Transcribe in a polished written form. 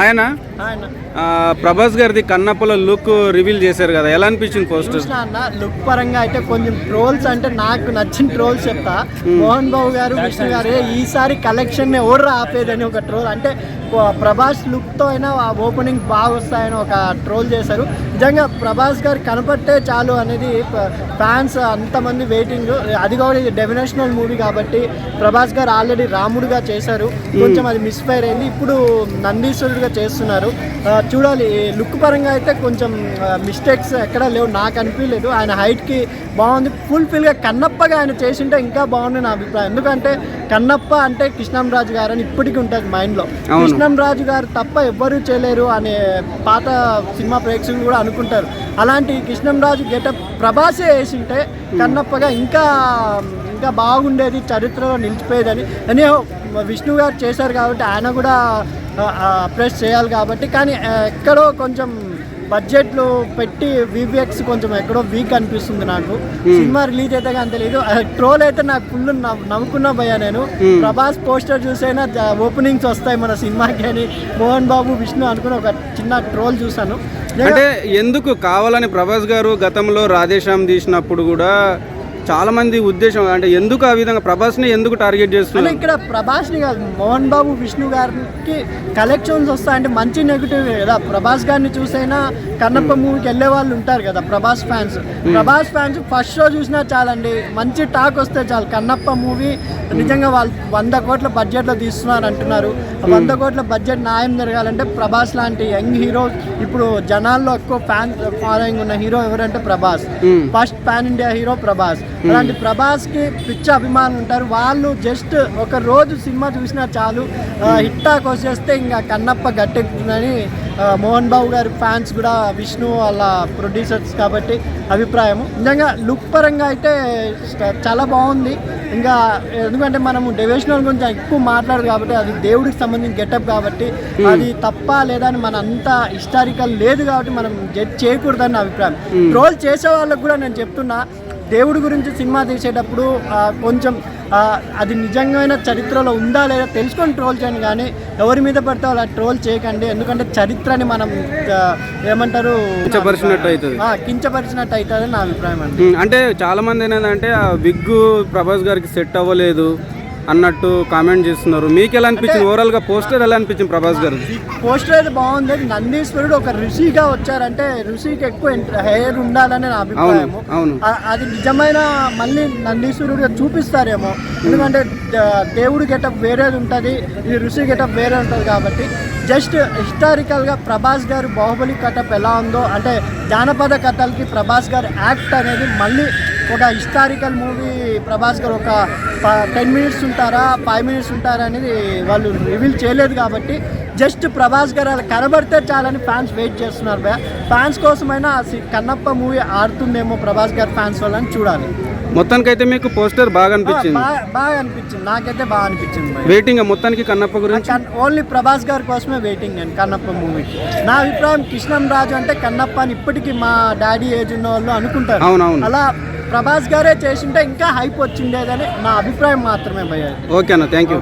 ఆయన ప్రభాస్ గారిది కన్నప్పలో look reveal చేశారు కదా, ఎలా అనిపించింది పోస్టర్? లుక్ పరంగా అయితే కొంచెం ట్రోల్స్ అంటే నాకు నచ్చిన ట్రోల్స్ చెప్తా. మోహన్ బాబు గారు, విష్ణు గారు ఈసారి కలెక్షన్ ఎవరు ఆపేదని ఒక ట్రోల్, అంటే ప్రభాస్ లుక్తో అయినా ఓపెనింగ్ బాగా వస్తాయని ఒక ట్రోల్ చేశారు. నిజంగా ప్రభాస్ గారు కనపడితే చాలు అనేది ఫ్యాన్స్ అంతమంది వెయిటింగ్. అది కూడా ఇది డెఫినేషనల్ మూవీ కాబట్టి ప్రభాస్ గారు ఆల్రెడీ రాముడుగా చేశారు, కొంచెం అది మిస్ఫైర్ అయింది, ఇప్పుడు నందీశ్వరుడుగా చేస్తున్నారు. చూడాలి. లుక్ పరంగా అయితే కొంచెం మిస్టేక్స్ ఎక్కడా లేవు, నాకు అనిపించలేదు. ఆయన హైట్కి బాగుంది, ఫుల్ఫిల్గా కన్నప్పగా ఆయన చేసింటే ఇంకా బాగుంది నా అభిప్రాయం. ఎందుకంటే కన్నప్ప అంటే కృష్ణంరాజు గారు అని ఇప్పటికీ ఉంటుంది మైండ్లో. కృష్ణంరాజు గారు తప్ప ఎవ్వరూ చేయలేరు అనే పాత సినిమా ప్రేక్షకులు కూడా అనుకుంటారు. అలాంటి కృష్ణంరాజు గెటప్ ప్రభాసే వేసింటే కన్నప్పగా ఇంకా ఇంకా బాగుండేది, చరిత్రలో నిలిచిపోయేదని. అని విష్ణు గారు చేశారు కాబట్టి ఆయన కూడా అప్రెస్ చేయాలి కాబట్టి. కానీ ఎక్కడో కొంచెం బడ్జెట్లు పెట్టి వివిఎక్స్ కొంచెం ఎక్కడో వీక్ అనిపిస్తుంది నాకు. సినిమా రిలీజ్ అయితే కానీ తెలియదు. ట్రోల్ అయితే నాకు ఫుల్ నవ్వుకున్నా భయ్యా. నేను ప్రభాస్ పోస్టర్ చూసైనా ఓపెనింగ్స్ వస్తాయి మన సినిమాకి అని మోహన్ బాబు, విష్ణు అనుకుని ఒక చిన్న ట్రోల్ చూసాను. అంటే ఎందుకు కావాలని ప్రభాస్ గారు గతంలో రాధేశ్యామ్ తీసినప్పుడు కూడా చాలా మంది ఉద్దేశం అంటే ఎందుకు ఆ విధంగా ప్రభాస్ని ఎందుకు టార్గెట్ చేస్తున్నారు? ఇక్కడ ప్రభాస్ని కాదు, మోహన్ బాబు, విష్ణు గారికి కలెక్షన్స్ వస్తాయంటే మంచి నెగిటివ్ కదా. ప్రభాస్ గారిని చూసైనా కన్నప్ప మూవీకి వెళ్ళే వాళ్ళు ఉంటారు కదా Prabhas fans. Prabhas fans first show చూసినా చాలండి, మంచి టాక్ వస్తే చాలు. కన్నప్ప మూవీ నిజంగా వాళ్ళు 100 కోట్ల బడ్జెట్లో తీస్తున్నారు అంటున్నారు. 100 కోట్ల బడ్జెట్ న్యాయం జరగాలంటే ప్రభాస్ లాంటి యంగ్ హీరో, ఇప్పుడు జనాల్లో ఎక్కువ ఫ్యాన్ ఫాలోయింగ్ ఉన్న హీరో ఎవరంటే Prabhas. First pan India hero Prabhas. అలాంటి ప్రభాస్కి పిచ్చ అభిమానులు ఉంటారు. వాళ్ళు జస్ట్ ఒక రోజు సినిమా చూసినా చాలు, హిట్ టాక్ వచ్చేస్తే ఇంకా కన్నప్ప గట్టెక్కుతుందని మోహన్ బాబు గారి ఫ్యాన్స్ కూడా, విష్ణు వాళ్ళ ప్రొడ్యూసర్స్ కాబట్టి అభిప్రాయం. నిజంగా లుక్ పరంగా అయితే చాలా బాగుంది. ఇంకా ఎందుకంటే మనము డివోషనల్ గురించి ఎక్కువ మాట్లాడదు కాబట్టి, అది దేవుడికి సంబంధించిన గెటప్ కాబట్టి అది తప్ప లేదా అని మన అంతా హిస్టారికల్ లేదు కాబట్టి మనం జడ్జ్ చేయకూడదని నా అభిప్రాయం. ట్రోల్ చేసే వాళ్ళకు కూడా నేను చెప్తున్నా, దేవుడి గురించి సినిమా తీసేటప్పుడు కొంచెం అది నిజంగా చరిత్రలో ఉందా లేదా తెలుసుకొని ట్రోల్ చేయండి, కానీ ఎవరి మీద పడితే అలా ట్రోల్ చేయకండి. ఎందుకంటే చరిత్రని మనం ఏమంటారు కించపరిచినట్టు అవుతుంది నా అభిప్రాయం అండి. అంటే చాలా మంది ఏంటంటే ఆ విగ్గు ప్రభాస్ గారికి సెట్ అవ్వలేదు అన్నట్టు కామెంట్ చేస్తున్నారు. మీకు ఎలా అనిపించింది? ఓవరాల్ గా పోస్టర్ ఎలా అనిపించింది ప్రభాస్ గారు? పోస్టర్ అయితే బాగుంది. నందీశ్వరుడు ఒక ఋషిగా వచ్చారంటే ఋషికి ఎక్కువ హెయిర్ ఉండాలని నా అభిప్రాయం. అది నిజమైన మళ్ళీ నందీశ్వరుడుగా చూపిస్తారేమో, ఎందుకంటే దేవుడి గెటప్ వేరేది ఉంటుంది, ఈ ఋషి గెటప్ వేరే ఉంటుంది కాబట్టి. జస్ట్ హిస్టారికల్గా ప్రభాస్ గారు బాహుబలి కటప్ ఎలా ఉందో, అంటే జానపద కథలకి ప్రభాస్ గారు యాక్ట్ అనేది మళ్ళీ ఒక హిస్టారికల్ మూవీ. ప్రభాస్ గారు ఒక 10 మినిట్స్ ఉంటారా 5 మినిట్స్ ఉంటారా అనేది వాళ్ళు రివీల్ చేయలేదు కాబట్టి జస్ట్ ప్రభాస్ గారు అలా కనబడితే చాలని ఫ్యాన్స్ వెయిట్ చేస్తున్నారు భయ. ఫ్యాన్స్ కోసమైనా కన్నప్ప మూవీ ఆడుతుందేమో ప్రభాస్ గారి ఫ్యాన్స్ వాళ్ళని చూడాలి. మొత్తానికైతే మీకు పోస్టర్ బాగా అనిపించింది? బాగా అనిపించింది, నాకైతే బాగా అనిపించింది. వెయిటింగ్ మొత్తానికి కన్నప్ప గురించి ఓన్లీ ప్రభాస్ గారి కోసమే వెయిటింగ్ నేను కన్నప్ప మూవీకి. నా అభిప్రాయం కృష్ణంరాజు అంటే కన్నప్ప అని ఇప్పటికీ మా డాడీ ఏజ్ ఉన్న వాళ్ళు అనుకుంటారు. అవునవును. అలా ప్రభాస్ గారే చేసింటే ఇంకా హైప్ వచ్చిండేదని నా అభిప్రాయం మాత్రమే భయ్యా. ఓకే అన్న, థ్యాంక్ యూ.